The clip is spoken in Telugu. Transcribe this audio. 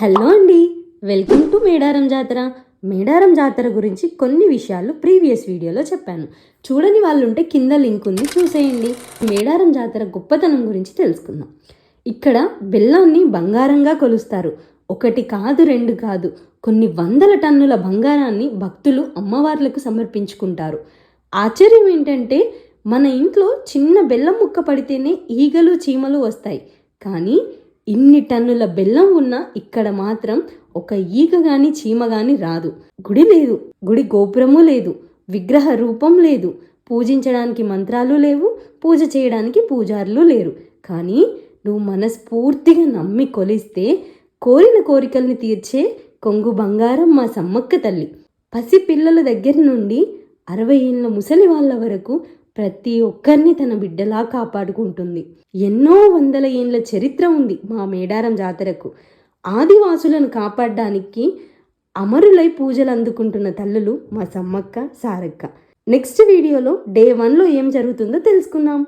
హలో అండి, వెల్కమ్ టు మేడారం జాతర. మేడారం జాతర గురించి కొన్ని విషయాలు ప్రీవియస్ వీడియోలో చెప్పాను. చూడని వాళ్ళు ఉంటే కింద లింక్ ఉంది, చూసేయండి. మేడారం జాతర గొప్పతనం గురించి తెలుసుకుందాం. ఇక్కడ బెల్లాన్ని బంగారంగా కొలుస్తారు. ఒకటి కాదు, రెండు కాదు, కొన్ని వందల టన్నుల బంగారాన్ని భక్తులు అమ్మవార్లకు సమర్పించుకుంటారు. ఆశ్చర్యం ఏంటంటే మన ఇంట్లో చిన్న బెల్లం ముక్క పడితేనే ఈగలు చీమలు వస్తాయి, కానీ ఇన్ని టన్నుల బెల్లం ఉన్నా ఇక్కడ మాత్రం ఒక ఈగ గాని చీమ గాని రాదు. గుడి లేదు, గుడి గోపురము లేదు, విగ్రహ రూపం లేదు, పూజించడానికి మంత్రాలు లేవు, పూజ చేయడానికి పూజారులు లేరు. కానీ నువ్వు మనస్ఫూర్తిగా నమ్మి కొలిస్తే కోరిన కోరికల్ని తీర్చే కొంగు బంగారం మా సమ్మక్క తల్లి. పసి పిల్లల దగ్గర నుండి 60 ఏళ్ళ ముసలి వాళ్ళ వరకు ప్రతి ఒక్కరిని తన బిడ్డలా కాపాడుకుంటుంది. ఎన్నో వందల ఏళ్ళ చరిత్ర ఉంది మా మేడారం జాతరకు. ఆదివాసులను కాపాడడానికి అమరులై పూజలు అందుకుంటున్న తల్లులు మా సమ్మక్క, సారక్క. నెక్స్ట్ వీడియోలో డే 1లో ఏం జరుగుతుందో తెలుసుకుందాం.